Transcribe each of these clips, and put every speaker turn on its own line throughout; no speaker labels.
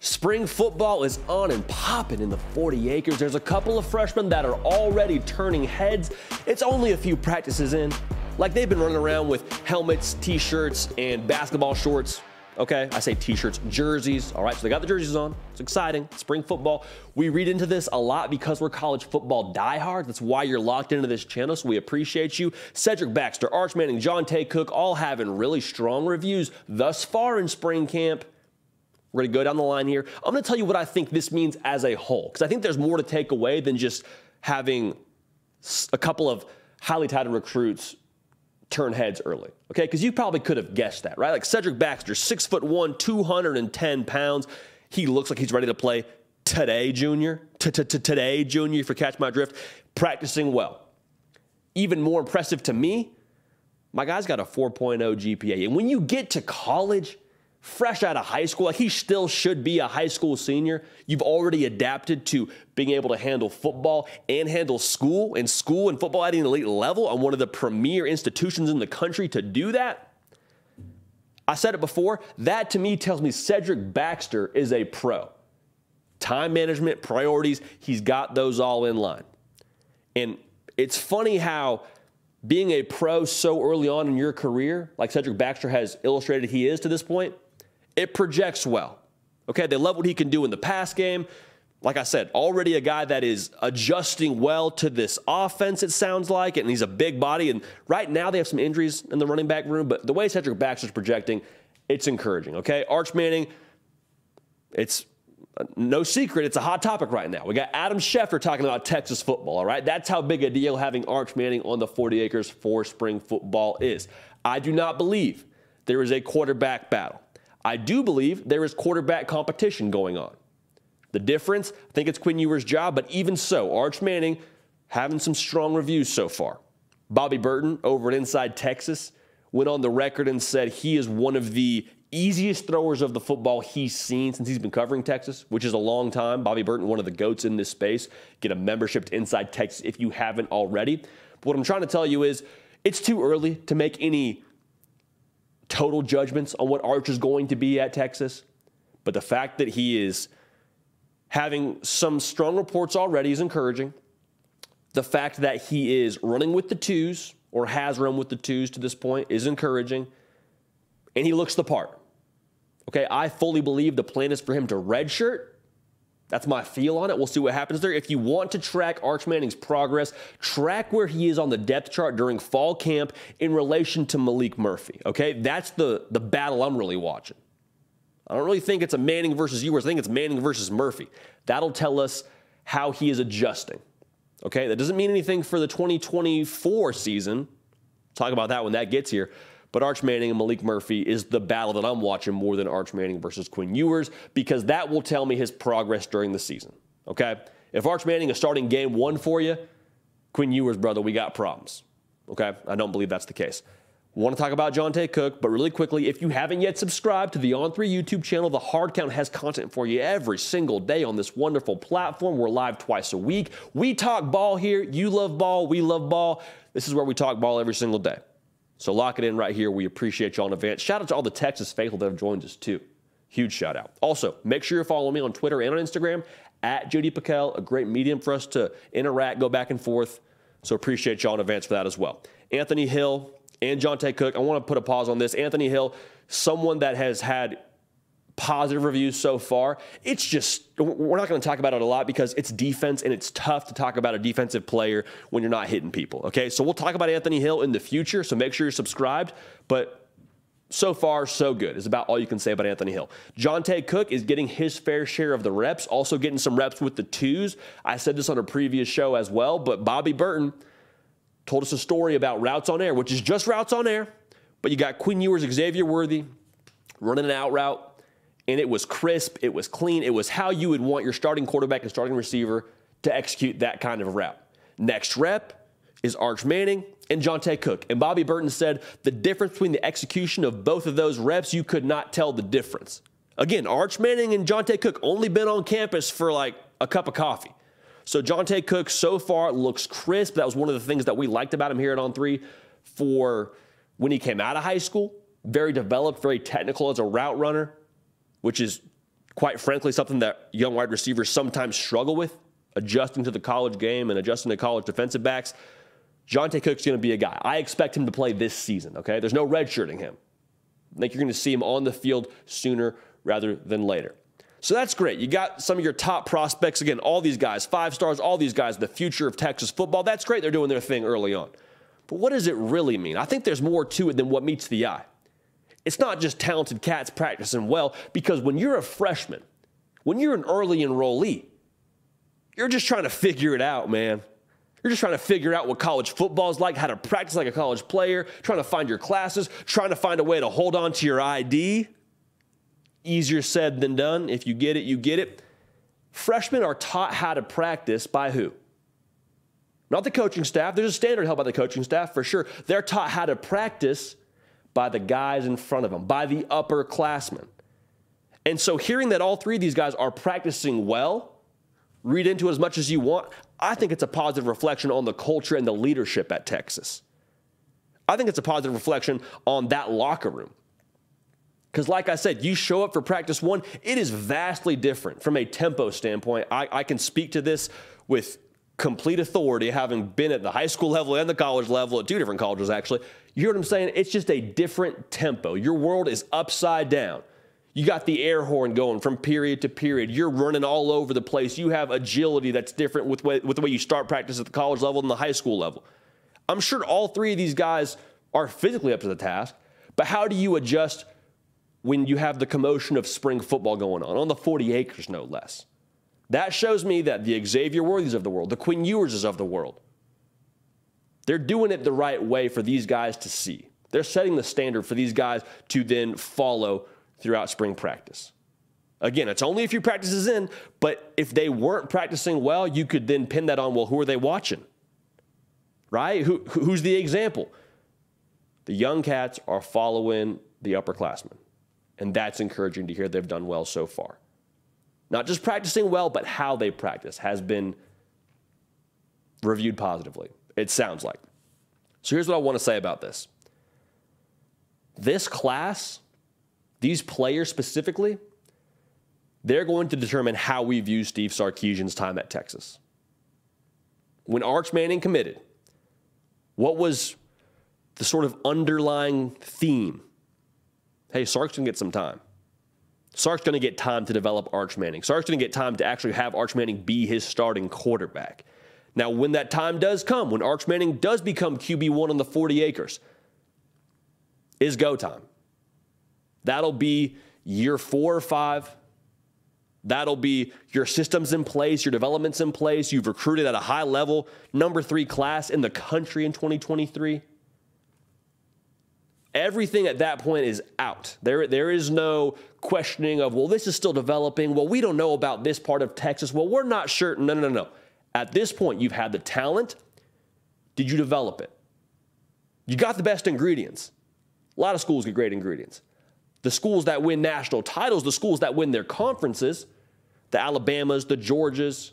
Spring football is on and popping in the 40 acres. There's a couple of freshmen that are already turning heads. It's only a few practices in. Like, they've been running around with helmets, t-shirts, and basketball shorts. Okay, I say t-shirts, jerseys. All right, so they got the jerseys on. It's exciting. Spring football. We read into this a lot because we're college football diehards. That's why you're locked into this channel, so we appreciate you. Cedric Baxter, Arch Manning, Johntay Cook, all having really strong reviews thus far in spring camp. We're going to go down the line here. I'm going to tell you what I think this means as a whole, because I think there's more to take away than just having a couple of highly touted recruits turn heads early, okay? Because you probably could have guessed that, right? Like Cedric Baxter, 6'1", 210 pounds. He looks like he's ready to play today, junior. Today, junior, if you catch my drift. Practicing well. Even more impressive to me, my guy's got a 4.0 GPA. And when you get to college, fresh out of high school, like he still should be a high school senior, you've already adapted to being able to handle football and handle school and football at an elite level on one of the premier institutions in the country to do that. I said it before, that to me tells me Cedric Baxter is a pro. Time management, priorities, he's got those all in line. And it's funny how being a pro so early on in your career, like Cedric Baxter has illustrated he is to this point, it projects well. Okay, they love what he can do in the pass game. Like I said, already a guy that is adjusting well to this offense, it sounds like, and he's a big body. And right now they have some injuries in the running back room, but the way Cedric Baxter's projecting, it's encouraging, okay? Arch Manning, it's no secret, it's a hot topic right now. We got Adam Schefter talking about Texas football, all right? That's how big a deal having Arch Manning on the 40 acres for spring football is. I do not believe there is a quarterback battle. I do believe there is quarterback competition going on. The difference, I think it's Quinn Ewers' job, but even so, Arch Manning having some strong reviews so far. Bobby Burton over at Inside Texas went on the record and said he is one of the easiest throwers of the football he's seen since he's been covering Texas, which is a long time. Bobby Burton, one of the GOATs in this space. Get a membership to Inside Texas if you haven't already. But what I'm trying to tell you is it's too early to make any total judgments on what Arch is going to be at Texas. But the fact that he is having some strong reports already is encouraging. The fact that he is running with the twos or has run with the twos to this point is encouraging. And he looks the part. Okay, I fully believe the plan is for him to redshirt. That's my feel on it. We'll see what happens there. If you want to track Arch Manning's progress, track where he is on the depth chart during fall camp in relation to Malik Murphy. Okay, that's the battle I'm really watching. I don't really think it's a Manning versus Ewers. I think it's Manning versus Murphy. That'll tell us how he is adjusting. Okay, that doesn't mean anything for the 2024 season. Talk about that when that gets here. But Arch Manning and Malik Murphy is the battle that I'm watching more than Arch Manning versus Quinn Ewers, because that will tell me his progress during the season, okay? If Arch Manning is starting game one for you, Quinn Ewers, brother, we got problems, okay? I don't believe that's the case. Want to talk about Johntay Cook, but really quickly, if you haven't yet subscribed to the On3 YouTube channel, the Hard Count has content for you every single day on this wonderful platform. We're live twice a week. We talk ball here. You love ball. We love ball. This is where we talk ball every single day. So lock it in right here. We appreciate y'all in advance. Shout out to all the Texas faithful that have joined us too. Huge shout out. Also, make sure you're following me on Twitter and on Instagram at JD Piquel, a great medium for us to interact, go back and forth. So appreciate y'all in advance for that as well. Anthony Hill and Johntay Cook, I want to put a pause on this. Anthony Hill, someone that has had positive reviews so far. It's just, we're not going to talk about it a lot because it's defense, and it's tough to talk about a defensive player when you're not hitting people, okay? So we'll talk about Anthony Hill in the future, so make sure you're subscribed, but so far, so good is about all you can say about Anthony Hill. Johntay Cook is getting his fair share of the reps, also getting some reps with the twos. I said this on a previous show as well, but Bobby Burton told us a story about routes on air, which is just routes on air, but you got Quinn Ewers, Xavier Worthy running an out route, and it was crisp, it was clean, it was how you would want your starting quarterback and starting receiver to execute that kind of route. Next rep is Arch Manning and Johntay Cook. And Bobby Burton said the difference between the execution of both of those reps, you could not tell the difference. Again, Arch Manning and Johntay Cook only been on campus for like a cup of coffee. So Johntay Cook so far looks crisp. That was one of the things that we liked about him here at On3 for when he came out of high school. Very developed, very technical as a route runner, which is quite frankly, something that young wide receivers sometimes struggle with, adjusting to the college game and adjusting to college defensive backs. Johntay Cook's going to be a guy. I expect him to play this season, okay? There's no redshirting him. I think you're going to see him on the field sooner rather than later. So that's great. You got some of your top prospects. Again, all these guys, 5 stars, all these guys, the future of Texas football. That's great. They're doing their thing early on. But what does it really mean? I think there's more to it than what meets the eye. It's not just talented cats practicing well, because when you're a freshman, when you're an early enrollee, you're just trying to figure it out, man. You're just trying to figure out what college football is like, how to practice like a college player, trying to find your classes, trying to find a way to hold on to your ID. Easier said than done. If you get it, you get it. Freshmen are taught how to practice by who? Not the coaching staff. There's a standard held by the coaching staff for sure. They're taught how to practice by the guys in front of them, by the upperclassmen. And so hearing that all 3 of these guys are practicing well, read into it as much as you want, I think it's a positive reflection on the culture and the leadership at Texas. I think it's a positive reflection on that locker room. Because like I said, you show up for practice 1, it is vastly different from a tempo standpoint. I can speak to this with complete authority, having been at the high school level and the college level, at 2 different colleges actually. You hear what I'm saying? It's just a different tempo. Your world is upside down. You got the air horn going from period to period. You're running all over the place. You have agility that's different with the way you start practice at the college level and the high school level. I'm sure all 3 of these guys are physically up to the task, but how do you adjust when you have the commotion of spring football going on the 40 acres, no less? That shows me that the Xavier Worthies of the world, the Quinn Ewers of the world, they're doing it the right way for these guys to see. They're setting the standard for these guys to then follow throughout spring practice. Again, it's only if your practice is in, but if they weren't practicing well, you could then pin that on, well, who are they watching? Right? Who's the example? The young cats are following the upperclassmen, and that's encouraging to hear they've done well so far. Not just practicing well, but how they practice has been reviewed positively, it sounds like. So here's what I want to say about this. This class, these players specifically, they're going to determine how we view Steve Sarkisian's time at Texas. When Arch Manning committed, what was the sort of underlying theme? Hey, Sark's going to get some time. Sark's going to get time to develop Arch Manning. Sark's going to get time to actually have Arch Manning be his starting quarterback. Now, when that time does come, when Arch Manning does become QB1 on the 40 acres, is go time. That'll be year 4 or 5. That'll be your systems in place, your development's in place. You've recruited at a high level, number 3 class in the country in 2023. Everything at that point is out. There is no questioning of, well, this is still developing. Well, we don't know about this part of Texas. Well, we're not sure. No. At this point, you've had the talent. Did you develop it? You got the best ingredients. A lot of schools get great ingredients. The schools that win national titles, the schools that win their conferences, the Alabamas, the Georgias,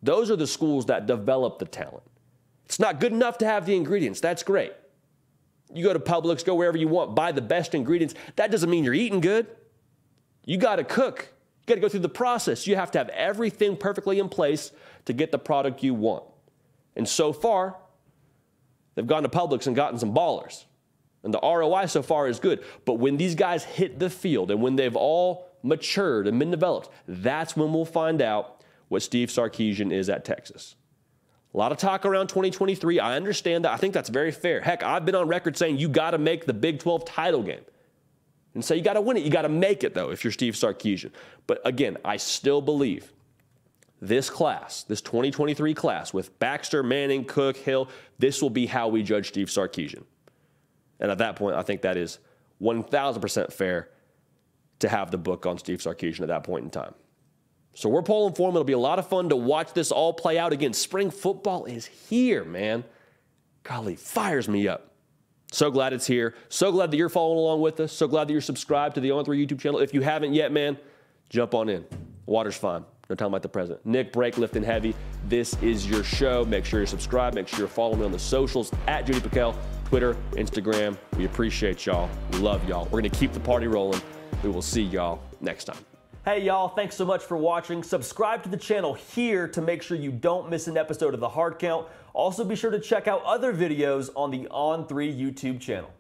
those are the schools that develop the talent. It's not good enough to have the ingredients. That's great. You go to Publix, go wherever you want, buy the best ingredients. That doesn't mean you're eating good. You got to cook. You got to go through the process. You have to have everything perfectly in place to get the product you want. And so far, they've gone to Publix and gotten some ballers. And the ROI so far is good. But when these guys hit the field and when they've all matured and been developed, that's when we'll find out what Steve Sarkisian is at Texas. A lot of talk around 2023. I understand that. I think that's very fair. Heck, I've been on record saying you got to make the Big 12 title game. And say you got to win it. You got to make it, though, if you're Steve Sarkisian. But again, I still believe this class, this 2023 class with Baxter, Manning, Cook, Hill, this will be how we judge Steve Sarkisian. And at that point, I think that is 1,000% fair to have the book on Steve Sarkisian at that point in time. So we're pulling for him. It'll be a lot of fun to watch this all play out. Again, spring football is here, man. Golly, fires me up. So glad it's here. So glad that you're following along with us. So glad that you're subscribed to the On3 YouTube channel. If you haven't yet, man, jump on in. Water's fine. No time like the present. Nick, break, lifting heavy. This is your show. Make sure you're subscribed. Make sure you're following me on the socials at Judy Piquel, Twitter, Instagram. We appreciate y'all. We love y'all. We're going to keep the party rolling. We will see y'all next time. Hey y'all, thanks so much for watching. Subscribe to the channel here to make sure you don't miss an episode of The Hard Count. Also be sure to check out other videos on the On3 YouTube channel.